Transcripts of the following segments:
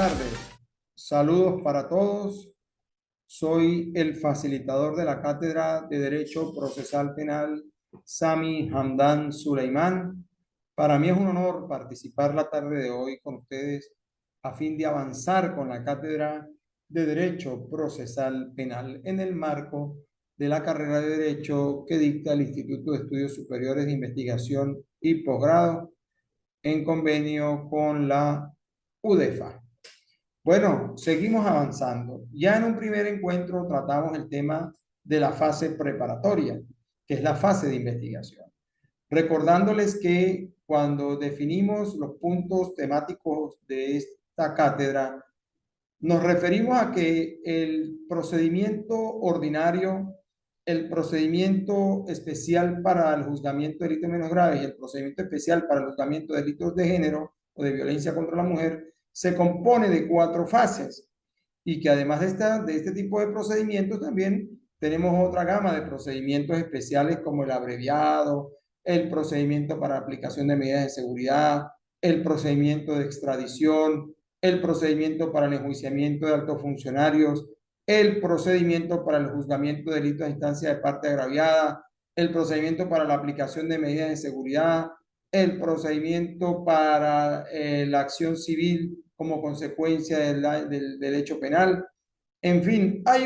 tardes. Saludos para todos. Soy el facilitador de la Cátedra de Derecho Procesal Penal, Sami Hamdan Suleimán. Para mí es un honor participar la tarde de hoy con ustedes a fin de avanzar con la Cátedra de Derecho Procesal Penal en el marco de la carrera de Derecho que dicta el Instituto de Estudios Superiores de Investigación y Posgrado en convenio con la UDEFA. Bueno, seguimos avanzando. Ya en un primer encuentro tratamos el tema de la fase preparatoria, que es la fase de investigación. Recordándoles que cuando definimos los puntos temáticos de esta cátedra, nos referimos a que el procedimiento ordinario, el procedimiento especial para el juzgamiento de delitos menos graves y el procedimiento especial para el juzgamiento de delitos de género o de violencia contra la mujer se compone de 4 fases y que además de este tipo de procedimientos también tenemos otra gama de procedimientos especiales como el abreviado, el procedimiento para aplicación de medidas de seguridad, el procedimiento de extradición, el procedimiento para el enjuiciamiento de altos funcionarios, el procedimiento para el juzgamiento de delitos a instancia de parte agraviada, el procedimiento para la aplicación de medidas de seguridad, el procedimiento para la acción civil como consecuencia del hecho penal. En fin, hay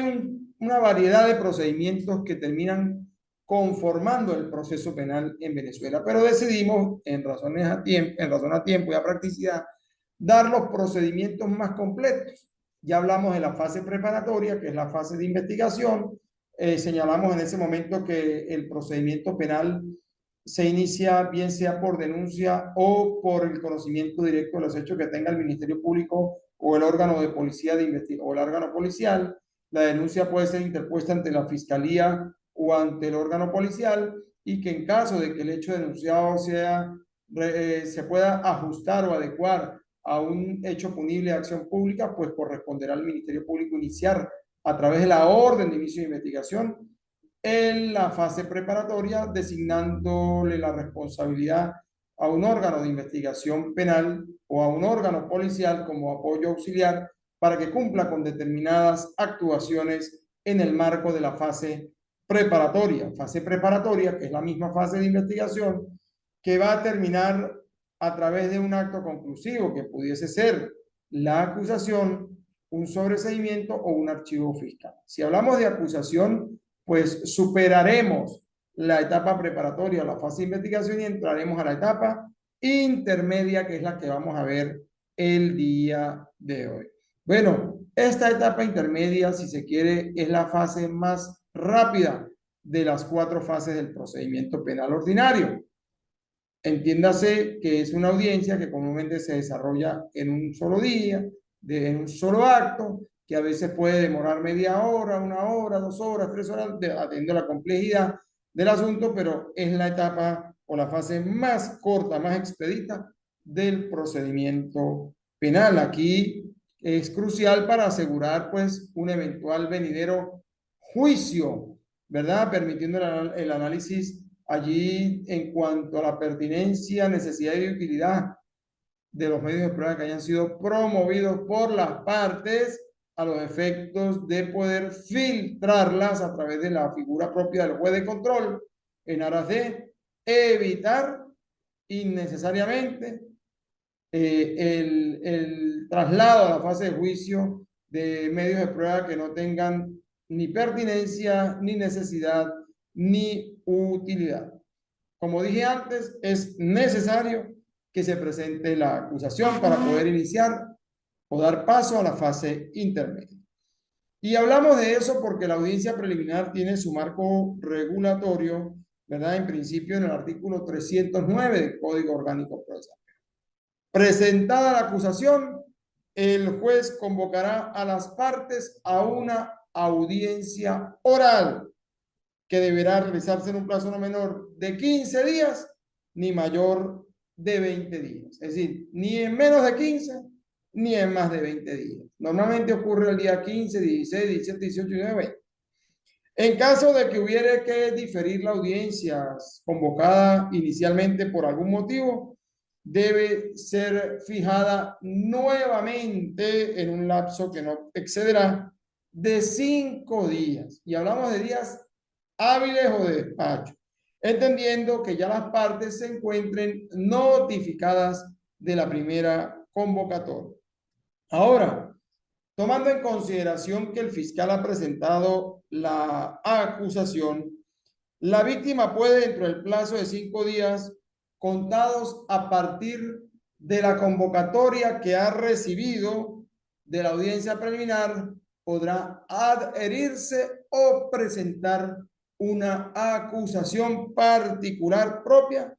una variedad de procedimientos que terminan conformando el proceso penal en Venezuela, pero decidimos, en razón a tiempo y a practicidad, dar los procedimientos más completos. Ya hablamos de la fase preparatoria, que es la fase de investigación. Señalamos en ese momento que el procedimiento penal se inicia bien sea por denuncia o por el conocimiento directo de los hechos que tenga el Ministerio Público o el órgano de policía o el órgano policial. La denuncia puede ser interpuesta ante la Fiscalía o ante el órgano policial y que en caso de que el hecho denunciado se pueda ajustar o adecuar a un hecho punible de acción pública, pues corresponderá al Ministerio Público iniciar a través de la orden de inicio de investigación en la fase preparatoria, designándole la responsabilidad a un órgano de investigación penal o a un órgano policial como apoyo auxiliar para que cumpla con determinadas actuaciones en el marco de la fase preparatoria. Fase preparatoria, que es la misma fase de investigación, que va a terminar a través de un acto conclusivo, que pudiese ser la acusación, un sobreseimiento o un archivo fiscal. Si hablamos de acusación, pues superaremos la etapa preparatoria, la fase de investigación y entraremos a la etapa intermedia, que es la que vamos a ver el día de hoy. Bueno, esta etapa intermedia, si se quiere, es la fase más rápida de las 4 fases del procedimiento penal ordinario. Entiéndase que es una audiencia que comúnmente se desarrolla en un solo día, en un solo acto, que a veces puede demorar media hora, 1 hora, 2 horas, 3 horas, atendiendo la complejidad del asunto, pero es la etapa o la fase más corta, más expedita del procedimiento penal. Aquí es crucial para asegurar pues un eventual venidero juicio, ¿verdad? Permitiendo el análisis allí en cuanto a la pertinencia, necesidad y utilidad de los medios de prueba que hayan sido promovidos por las partes a los efectos de poder filtrarlas a través de la figura propia del juez de control en aras de evitar innecesariamente el traslado a la fase de juicio de medios de prueba que no tengan ni pertinencia, ni necesidad, ni utilidad. Como dije antes, es necesario que se presente la acusación para poder iniciar o dar paso a la fase intermedia. Y hablamos de eso porque la audiencia preliminar tiene su marco regulatorio, ¿verdad? En principio en el artículo 309 del Código Orgánico Procesal. Presentada la acusación, el juez convocará a las partes a una audiencia oral que deberá realizarse en un plazo no menor de 15 días ni mayor de 20 días. Es decir, ni en menos de 15 ni en más de 20 días. Normalmente ocurre el día 15, 16, 17, 18, 19, 20. En caso de que hubiera que diferir la audiencia convocada inicialmente por algún motivo, debe ser fijada nuevamente en un lapso que no excederá de 5 días. Y hablamos de días hábiles o de despacho, entendiendo que ya las partes se encuentren notificadas de la primera convocatoria. Ahora, tomando en consideración que el fiscal ha presentado la acusación, la víctima puede, dentro del plazo de 5 días, contados a partir de la convocatoria que ha recibido de la audiencia preliminar, podrá adherirse o presentar una acusación particular propia,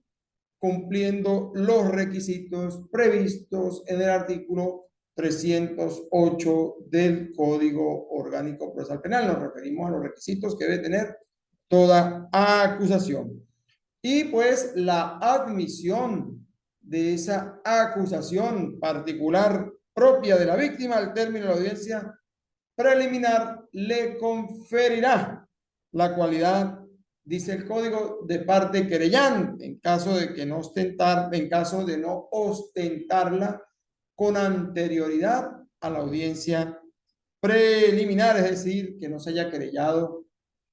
cumpliendo los requisitos previstos en el artículo 308 del Código Orgánico Procesal Penal. Nos referimos a los requisitos que debe tener toda acusación. Y pues la admisión de esa acusación particular propia de la víctima al término de la audiencia preliminar le conferirá la cualidad, dice el código, de parte querellante en caso de no ostentarla con anterioridad a la audiencia preliminar, es decir, que no se haya querellado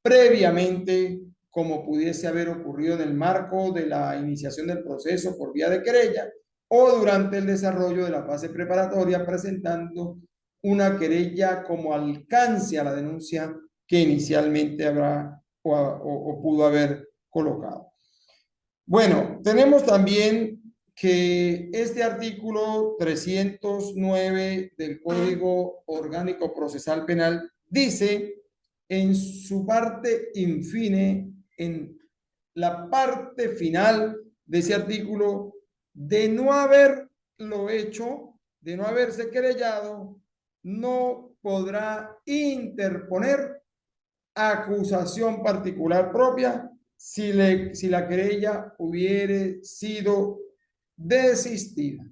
previamente, como pudiese haber ocurrido en el marco de la iniciación del proceso por vía de querella o durante el desarrollo de la fase preparatoria, presentando una querella como alcance a la denuncia que inicialmente habrá o pudo haber colocado. Bueno, tenemos también que este artículo 309 del Código Orgánico Procesal Penal dice en su parte infine, en la parte final de ese artículo, de no haberlo hecho, de no haberse querellado, no podrá interponer acusación particular propia si la querella hubiere sido desistida.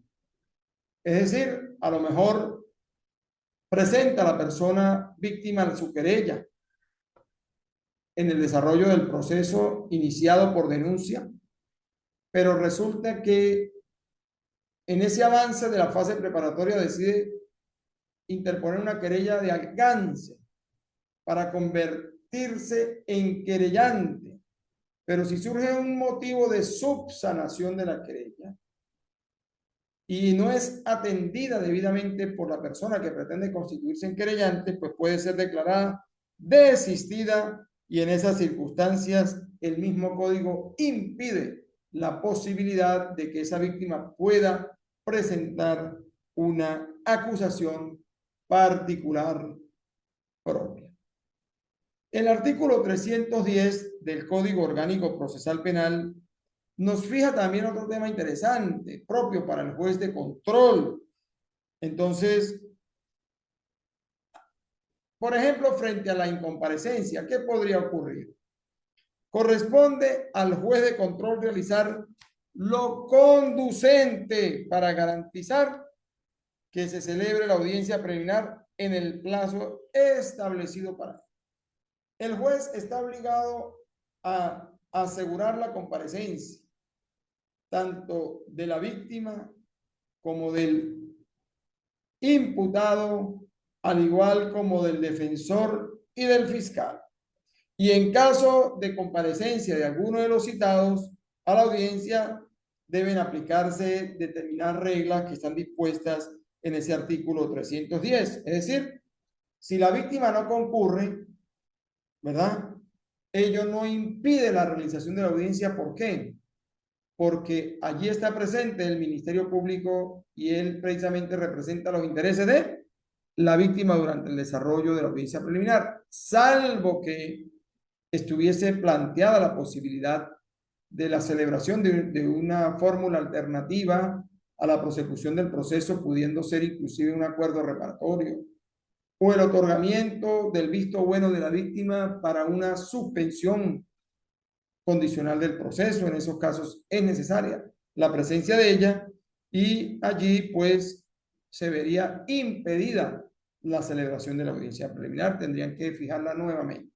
Es decir, a lo mejor presenta a la persona víctima de su querella en el desarrollo del proceso iniciado por denuncia, pero resulta que en ese avance de la fase preparatoria decide interponer una querella de alcance para convertirse en querellante. Pero si surge un motivo de subsanación de la querella y no es atendida debidamente por la persona que pretende constituirse en querellante, pues puede ser declarada desistida, y en esas circunstancias el mismo código impide la posibilidad de que esa víctima pueda presentar una acusación particular propia. El artículo 310 del Código Orgánico Procesal Penal nos fija también otro tema interesante, propio para el juez de control. Entonces, por ejemplo, frente a la incomparecencia, ¿qué podría ocurrir? Corresponde al juez de control realizar lo conducente para garantizar que se celebre la audiencia preliminar en el plazo establecido para él. El juez está obligado a asegurar la comparecencia tanto de la víctima como del imputado, al igual como del defensor y del fiscal. Y en caso de comparecencia de alguno de los citados a la audiencia, deben aplicarse determinadas reglas que están dispuestas en ese artículo 310. Es decir, si la víctima no concurre, ¿verdad? Ello no impide la realización de la audiencia. ¿Por qué? Porque allí está presente el Ministerio Público y él precisamente representa los intereses de la víctima durante el desarrollo de la audiencia preliminar, salvo que estuviese planteada la posibilidad de la celebración de una fórmula alternativa a la prosecución del proceso, pudiendo ser inclusive un acuerdo reparatorio, o el otorgamiento del visto bueno de la víctima para una suspensión condicional del proceso. En esos casos es necesaria la presencia de ella y allí pues se vería impedida la celebración de la audiencia preliminar, tendrían que fijarla nuevamente.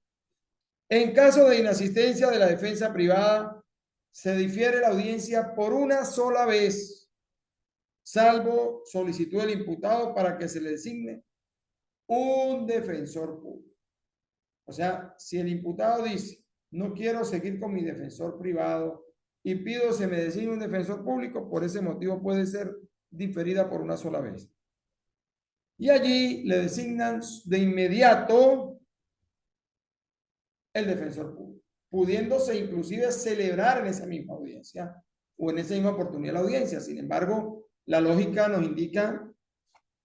En caso de inasistencia de la defensa privada, se difiere la audiencia por una sola vez salvo solicitud del imputado para que se le designe un defensor público. O sea, si el imputado dice, no quiero seguir con mi defensor privado y pido se me designe un defensor público, por ese motivo puede ser diferida por una sola vez. Y allí le designan de inmediato el defensor público, pudiéndose inclusive celebrar en esa misma audiencia o en esa misma oportunidad la audiencia. Sin embargo, la lógica nos indica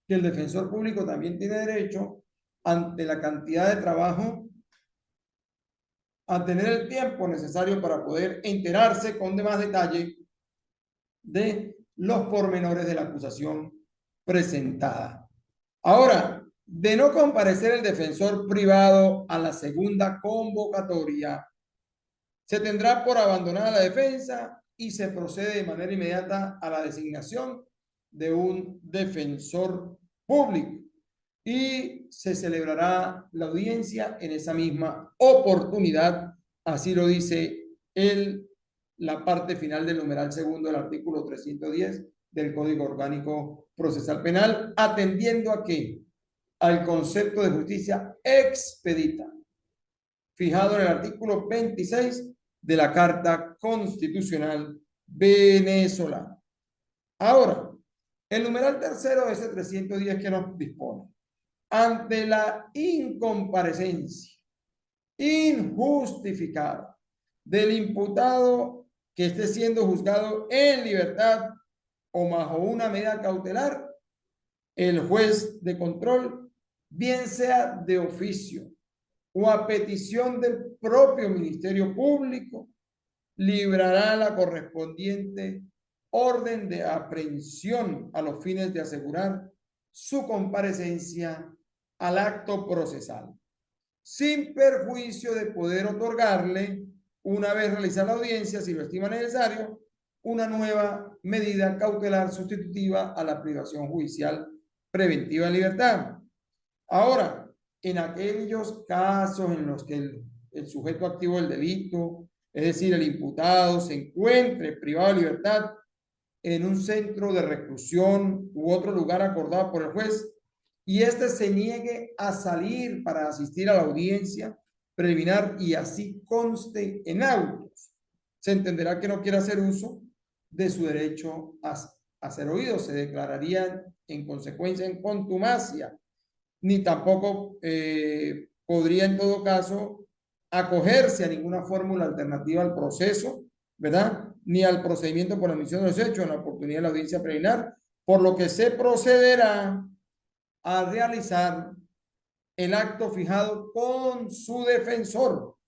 que el defensor público también tiene derecho, ante la cantidad de trabajo, a tener el tiempo necesario para poder enterarse con demás detalle de los pormenores de la acusación presentada. Ahora, de no comparecer el defensor privado a la segunda convocatoria, se tendrá por abandonada la defensa y se procede de manera inmediata a la designación de un defensor público y se celebrará la audiencia en esa misma oportunidad. Así lo dice la parte final del numeral segundo del artículo 310 del Código Orgánico Procesal Penal, atendiendo a qué? Al concepto de justicia expedita, fijado en el artículo 26 de la Carta Constitucional venezolana. Ahora, el numeral tercero de ese 310 que nos dispone: ante la incomparecencia injustificada del imputado que esté siendo juzgado en libertad o bajo una medida cautelar, el juez de control, bien sea de oficio o a petición del propio Ministerio Público, librará la correspondiente orden de aprehensión a los fines de asegurar su comparecencia al acto procesal, sin perjuicio de poder otorgarle, una vez realizada la audiencia, si lo estima necesario, una nueva medida cautelar sustitutiva a la privación judicial preventiva de libertad. Ahora, en aquellos casos en los que el sujeto activo del delito, es decir, el imputado, se encuentre privado de libertad en un centro de reclusión u otro lugar acordado por el juez, y éste se niegue a salir para asistir a la audiencia preliminar y así conste en autos, se entenderá que no quiere hacer uso de su derecho a ser oído. Se declararía en consecuencia en contumacia, ni tampoco podría en todo caso acogerse a ninguna fórmula alternativa al proceso, ¿verdad? Ni al procedimiento por la admisión de los hechos en la oportunidad de la audiencia preliminar, por lo que se procederá a realizar el acto fijado con su defensor,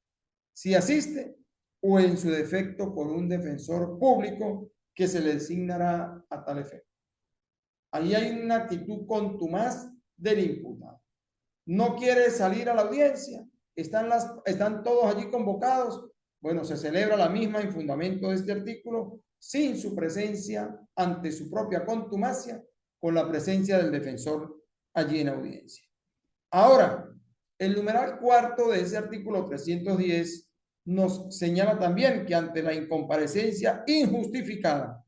si asiste, o en su defecto con un defensor público que se le designará a tal efecto. Ahí hay una actitud contumaz del imputado. No quiere salir a la audiencia, están todos allí convocados. Bueno, se celebra la misma en fundamento de este artículo, sin su presencia, ante su propia contumacia, con la presencia del defensor allí en audiencia. Ahora, el numeral cuarto de ese artículo 310 nos señala también que ante la incomparecencia injustificada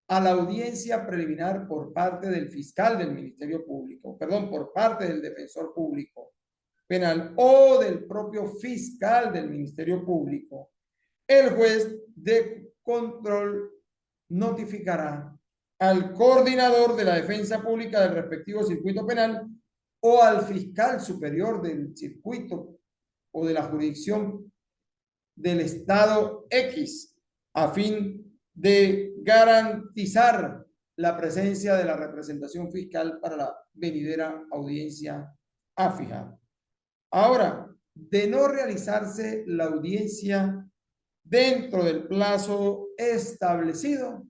a la audiencia preliminar por parte del fiscal del Ministerio Público, perdón, por parte del defensor público penal o del propio fiscal del Ministerio Público, el juez de control notificará al coordinador de la defensa pública del respectivo circuito penal o al fiscal superior del circuito o de la jurisdicción del estado X a fin de garantizar la presencia de la representación fiscal para la venidera audiencia a fijar. Ahora, de no realizarse la audiencia dentro del plazo establecido,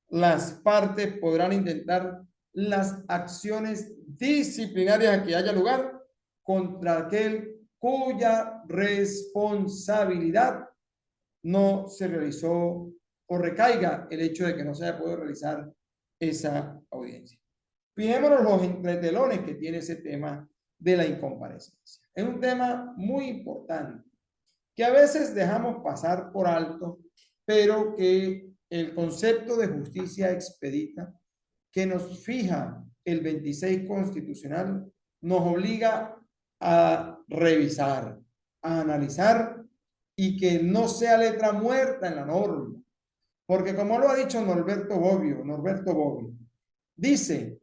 las partes podrán intentar las acciones disciplinarias que haya lugar contra aquel cuya responsabilidad no se realizó o recaiga el hecho de que no se haya podido realizar esa audiencia. Fijémonos los entretelones que tiene ese tema de la incomparecencia. Es un tema muy importante que a veces dejamos pasar por alto, pero que el concepto de justicia expedita que nos fija el 26 constitucional nos obliga a revisar, a analizar y que no sea letra muerta en la norma. Porque como lo ha dicho Norberto Bobbio, dice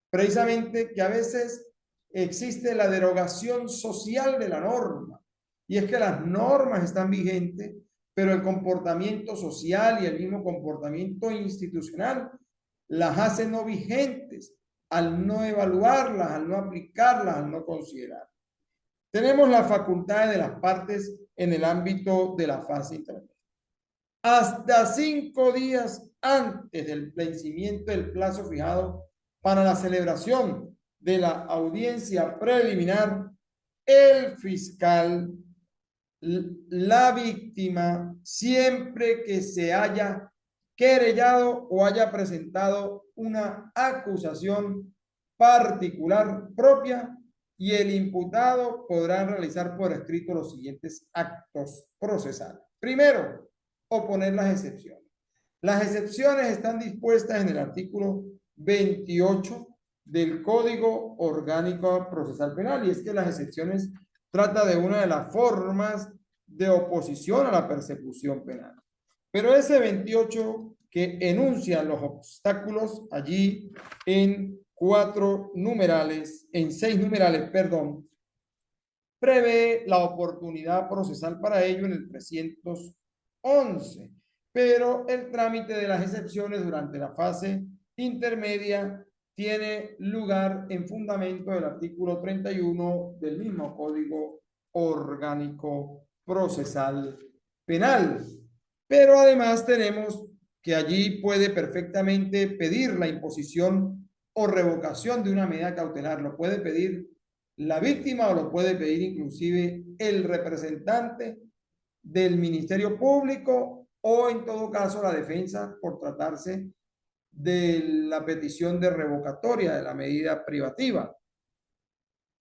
precisamente que a veces existe la derogación social de la norma. Y es que las normas están vigentes, pero el comportamiento social y el mismo comportamiento institucional las hace no vigentes al no evaluarlas, al no aplicarlas, al no considerar. Tenemos las facultades de las partes en el ámbito de la fase intermedia. Hasta 5 días antes del vencimiento del plazo fijado para la celebración de la audiencia preliminar, el fiscal, la víctima, siempre que se haya querellado o haya presentado una acusación particular propia, y el imputado podrá realizar por escrito los siguientes actos procesales. Primero, oponer las excepciones. Las excepciones están dispuestas en el artículo 28 del Código Orgánico Procesal Penal, y es que las excepciones trata de una de las formas de oposición a la persecución penal. Pero ese 28 que enuncia los obstáculos allí en 6 numerales, perdón, prevé la oportunidad procesal para ello en el 311, pero el trámite de las excepciones durante la fase intermedia tiene lugar en fundamento del artículo 31 del mismo Código Orgánico Procesal Penal. Pero además tenemos que allí puede perfectamente pedir la imposición o revocación de una medida cautelar. Lo puede pedir la víctima o lo puede pedir inclusive el representante del Ministerio Público o en todo caso la defensa por tratarse de la petición de revocatoria de la medida privativa.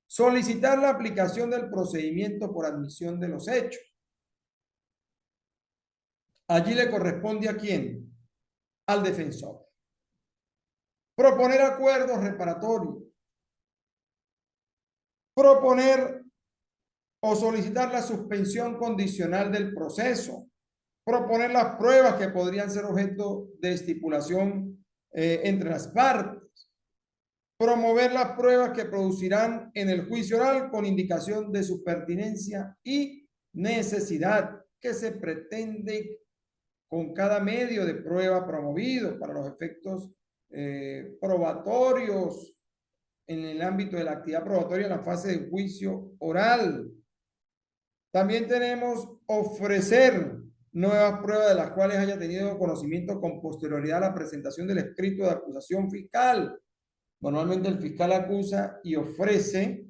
Solicitar la aplicación del procedimiento por admisión de los hechos. Allí le corresponde ¿a quién? Al defensor. Proponer acuerdos reparatorios. Proponer o solicitar la suspensión condicional del proceso. Proponer las pruebas que podrían ser objeto de estipulación entre las partes. Promover las pruebas que producirán en el juicio oral con indicación de su pertinencia y necesidad que se pretende con cada medio de prueba promovido para los efectos probatorios en el ámbito de la actividad probatoria en la fase de juicio oral. También tenemos ofrecer nuevas pruebas de las cuales haya tenido conocimiento con posterioridad a la presentación del escrito de acusación fiscal. Normalmente el fiscal acusa y ofrece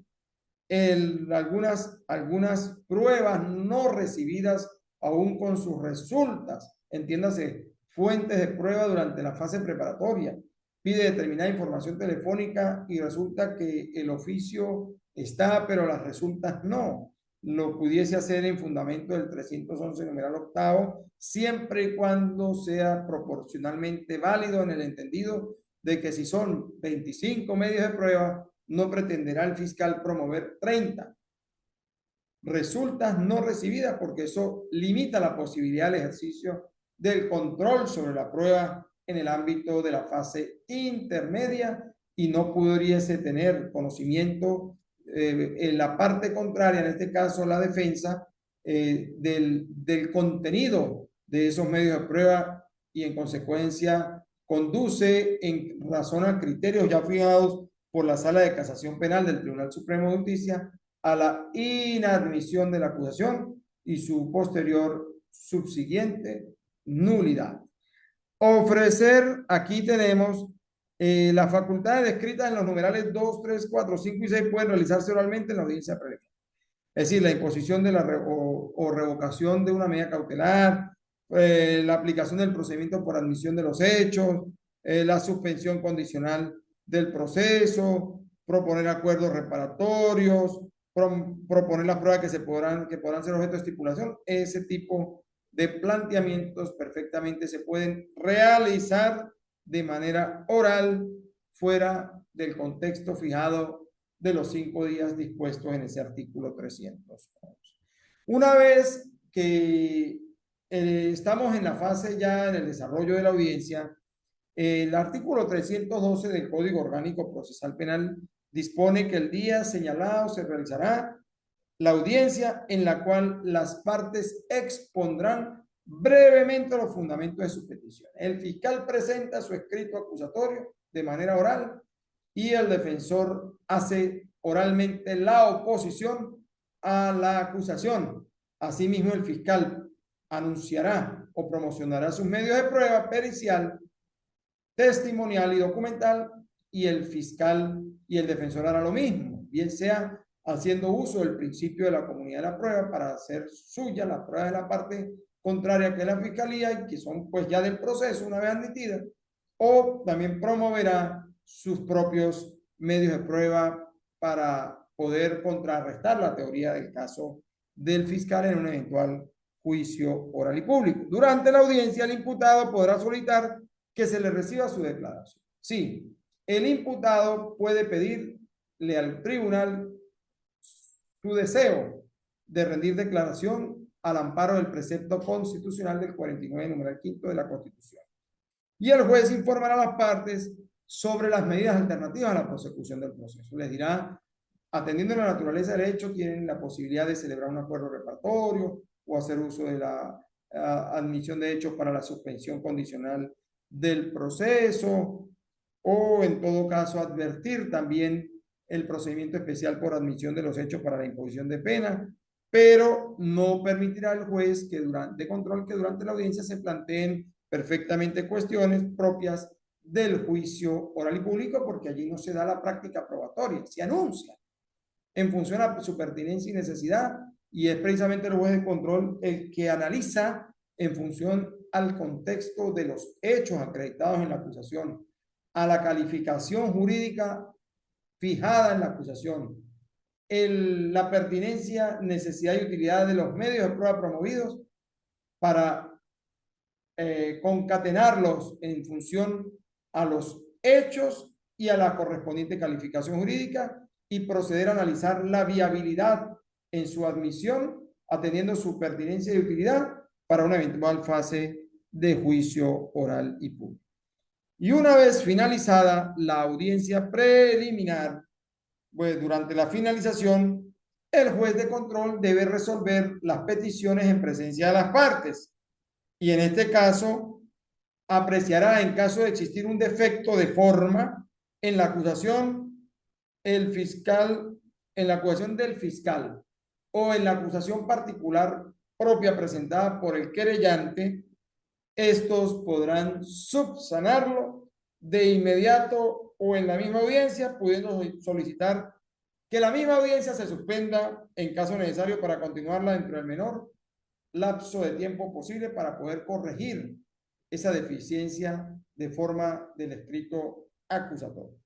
algunas pruebas no recibidas aún con sus resultas. Entiéndase, fuentes de prueba durante la fase preparatoria. Pide determinada información telefónica y resulta que el oficio está, pero las resultas no. Lo pudiese hacer en fundamento del 311 numeral octavo, siempre y cuando sea proporcionalmente válido en el entendido de que si son 25 medios de prueba, no pretenderá el fiscal promover 30 resultas no recibidas, porque eso limita la posibilidad del ejercicio del control sobre la prueba en el ámbito de la fase intermedia, y no pudiese tener conocimiento en la parte contraria, en este caso la defensa, del contenido de esos medios de prueba, y en consecuencia conduce en razón a criterios ya fijados por la Sala de Casación Penal del Tribunal Supremo de Justicia a la inadmisión de la acusación y su posterior subsiguiente nulidad. Ofrecer, aquí tenemos las facultades descritas en los numerales 2, 3, 4, 5 y 6 pueden realizarse oralmente en la audiencia previa. Es decir, la imposición de o revocación de una medida cautelar, la aplicación del procedimiento por admisión de los hechos, la suspensión condicional del proceso, proponer acuerdos reparatorios, proponer las pruebas que podrán ser objeto de estipulación. Ese tipo de planteamientos perfectamente se pueden realizar de manera oral fuera del contexto fijado de los 5 días dispuestos en ese artículo 311. Una vez que estamos en la fase ya en el desarrollo de la audiencia, el artículo 312 del Código Orgánico Procesal Penal dispone que el día señalado se realizará la audiencia en la cual las partes expondrán brevemente los fundamentos de su petición. El fiscal presenta su escrito acusatorio de manera oral y el defensor hace oralmente la oposición a la acusación. Asimismo, el fiscal anunciará o promocionará sus medios de prueba pericial, testimonial y documental, y el fiscal y el defensor hará lo mismo, bien sea haciendo uso del principio de la comunidad de la prueba para hacer suya la prueba de la parte contraria que es la fiscalía y que son pues ya del proceso una vez admitida, o también promoverá sus propios medios de prueba para poder contrarrestar la teoría del caso del fiscal en un eventual juicio oral y público. Durante la audiencia, el imputado podrá solicitar que se le reciba su declaración. Sí, el imputado puede pedirle al tribunal su deseo de rendir declaración al amparo del precepto constitucional del 49, numeral quinto de la Constitución. Y el juez informará a las partes sobre las medidas alternativas a la prosecución del proceso. Les dirá, atendiendo a la naturaleza del hecho, tienen la posibilidad de celebrar un acuerdo reparatorio o hacer uso de la admisión de hechos para la suspensión condicional del proceso, o en todo caso advertir también el procedimiento especial por admisión de los hechos para la imposición de pena, pero no permitirá al juez que durante control que durante la audiencia se planteen perfectamente cuestiones propias del juicio oral y público, porque allí no se da la práctica probatoria, se anuncia en función a su pertinencia y necesidad, y es precisamente el juez de control el que analiza en función al contexto de los hechos acreditados en la acusación, a la calificación jurídica fijada en la acusación, la pertinencia, necesidad y utilidad de los medios de prueba promovidos para concatenarlos en función a los hechos y a la correspondiente calificación jurídica y proceder a analizar la viabilidad en su admisión, atendiendo su pertinencia y utilidad para una eventual fase de juicio oral y público. Y una vez finalizada la audiencia preliminar, pues durante la finalización, el juez de control debe resolver las peticiones en presencia de las partes. Y en este caso, apreciará en caso de existir un defecto de forma en la acusación, el fiscal, en la acusación del fiscal o en la acusación particular propia presentada por el querellante, estos podrán subsanarlo de inmediato o en la misma audiencia, pudiendo solicitar que la misma audiencia se suspenda en caso necesario para continuarla dentro del menor lapso de tiempo posible para poder corregir esa deficiencia de forma del escrito acusatorio.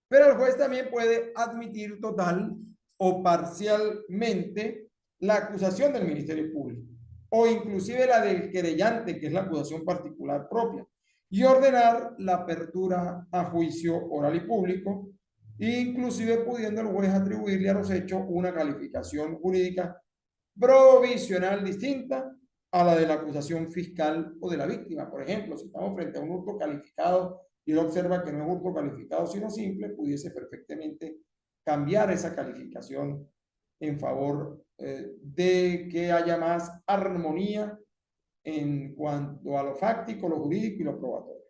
Pero el juez también puede admitir total o parcialmente la acusación del Ministerio Público o inclusive la del querellante, que es la acusación particular propia, y ordenar la apertura a juicio oral y público, inclusive pudiendo el juez atribuirle a los hechos una calificación jurídica provisional distinta a la de la acusación fiscal o de la víctima. Por ejemplo, si estamos frente a un hurto calificado y él observa que no es hurto calificado sino simple, pudiese perfectamente cambiar esa calificación en favor de que haya más armonía en cuanto a lo fáctico, lo jurídico y lo probatorio.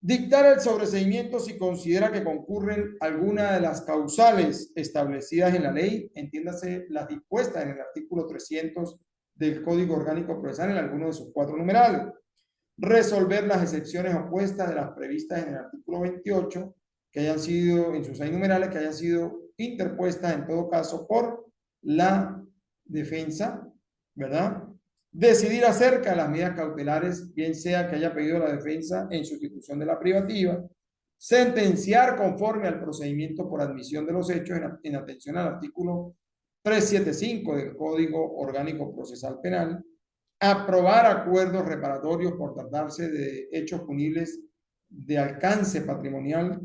Dictar el sobreseimiento si considera que concurren alguna de las causales establecidas en la ley, entiéndase las dispuestas en el artículo 300 del Código Orgánico Procesal en alguno de sus 4 numerales. Resolver las excepciones opuestas de las previstas en el artículo 28, que hayan sido, en sus 6 numerales, que hayan sido interpuestas en todo caso por la defensa, ¿verdad? Decidir acerca de las medidas cautelares, bien sea que haya pedido la defensa en sustitución de la privativa, sentenciar conforme al procedimiento por admisión de los hechos en atención al artículo 375 del Código Orgánico Procesal Penal, aprobar acuerdos reparatorios por tratarse de hechos punibles de alcance patrimonial,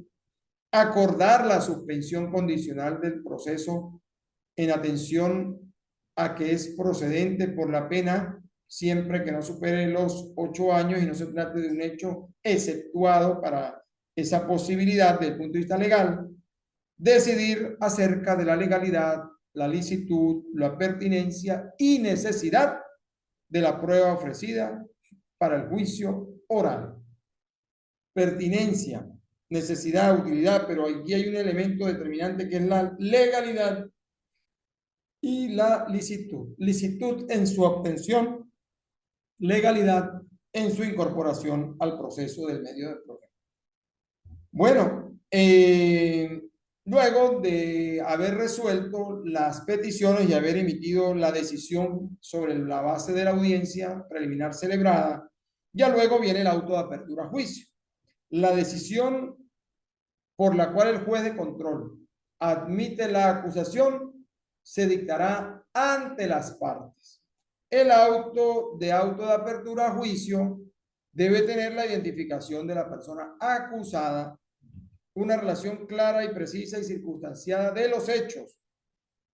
acordar la suspensión condicional del proceso en atención a que es procedente por la pena siempre que no supere los 8 años y no se trate de un hecho exceptuado para esa posibilidad desde el punto de vista legal, decidir acerca de la legalidad, la licitud, la pertinencia y necesidad de la prueba ofrecida para el juicio oral. Pertinencia, necesidad, utilidad, pero aquí hay un elemento determinante que es la legalidad y la licitud. Licitud en su obtención, legalidad en su incorporación al proceso del medio de prueba. Bueno, luego de haber resuelto las peticiones y haber emitido la decisión sobre la base de la audiencia preliminar celebrada, ya luego viene el auto de apertura a juicio. La decisión por la cual el juez de control admite la acusación se dictará ante las partes. El auto de apertura a juicio debe tener la identificación de la persona acusada, una relación clara y precisa y circunstanciada de los hechos,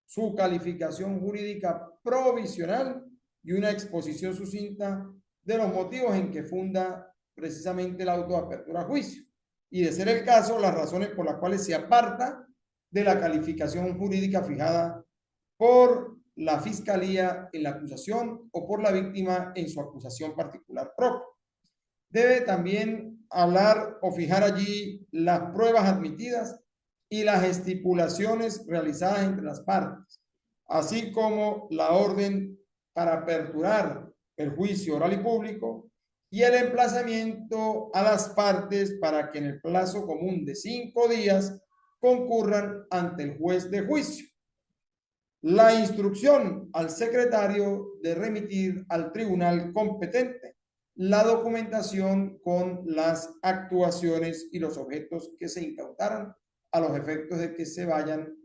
su calificación jurídica provisional y una exposición sucinta de los motivos en que funda precisamente el auto de apertura a juicio. Y de ser el caso, las razones por las cuales se aparta de la calificación jurídica fijada por la fiscalía en la acusación o por la víctima en su acusación particular propia. Debe también hablar o fijar allí las pruebas admitidas y las estipulaciones realizadas entre las partes, así como la orden para aperturar el juicio oral y público y el emplazamiento a las partes para que en el plazo común de 5 días concurran ante el juez de juicio. La instrucción al secretario de remitir al tribunal competente la documentación con las actuaciones y los objetos que se incautaran a los efectos de que se vayan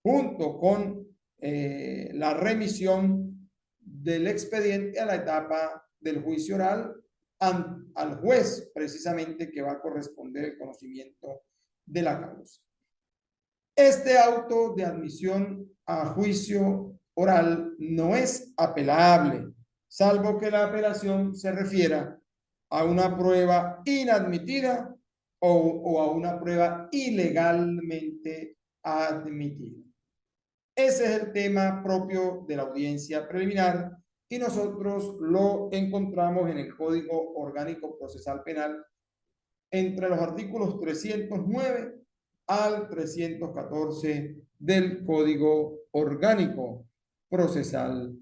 junto con la remisión del expediente a la etapa del juicio oral al juez precisamente que va a corresponder el conocimiento de la causa. Este auto de admisión a juicio oral no es apelable, salvo que la apelación se refiera a una prueba inadmitida o a una prueba ilegalmente admitida. Ese es el tema propio de la audiencia preliminar y nosotros lo encontramos en el Código Orgánico Procesal Penal entre los artículos 309 al 314 del Código Orgánico Procesal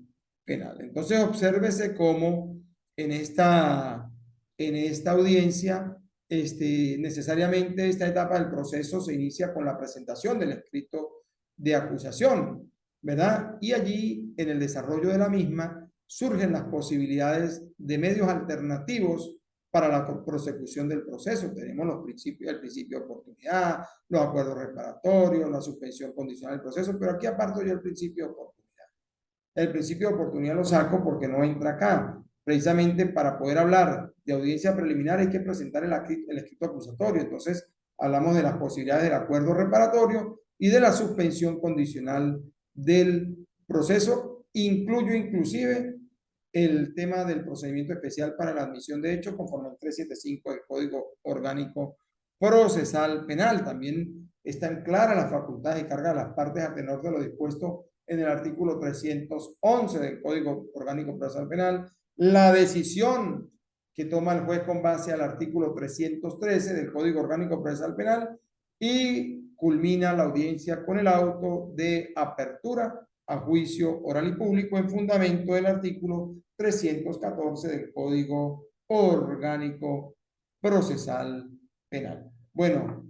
Penal. Entonces, obsérvese cómo en esta audiencia, necesariamente esta etapa del proceso se inicia con la presentación del escrito de acusación, ¿verdad? Y allí, en el desarrollo de la misma, surgen las posibilidades de medios alternativos para la prosecución del proceso. Tenemos el principio de oportunidad, los acuerdos reparatorios, la suspensión condicional del proceso, pero aquí aparto yo el principio de oportunidad. El principio de oportunidad lo saco porque no entra acá. Precisamente para poder hablar de audiencia preliminar hay que presentar el escrito acusatorio. Entonces, hablamos de las posibilidades del acuerdo reparatorio y de la suspensión condicional del proceso. Incluyo inclusive el tema del procedimiento especial para la admisión de hechos conforme al 375 del Código Orgánico Procesal Penal. También están claras las facultades y cargas de las partes a tenor de lo dispuesto en el artículo 311 del Código Orgánico Procesal Penal. La decisión que toma el juez con base al artículo 313 del Código Orgánico Procesal Penal y culmina la audiencia con el auto de apertura a juicio oral y público en fundamento del artículo 314 del Código Orgánico Procesal Penal. Bueno,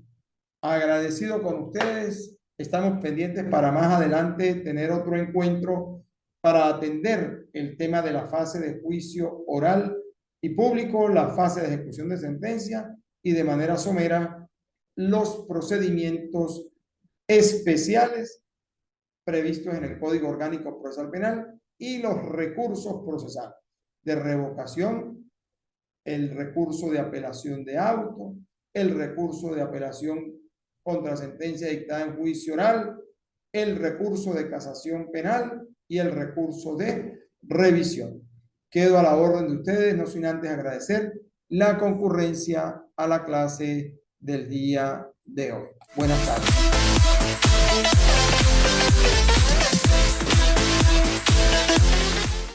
agradecido con ustedes. Estamos pendientes para más adelante tener otro encuentro para atender el tema de la fase de juicio oral y público, la fase de ejecución de sentencia y de manera somera los procedimientos especiales previstos en el Código Orgánico Procesal Penal y los recursos procesales de revocación el recurso de apelación de auto, el recurso de apelación contra sentencia dictada en juicio oral, el recurso de casación penal y el recurso de revisión. Quedo a la orden de ustedes, no sin antes agradecer la concurrencia a la clase del día de hoy. Buenas tardes.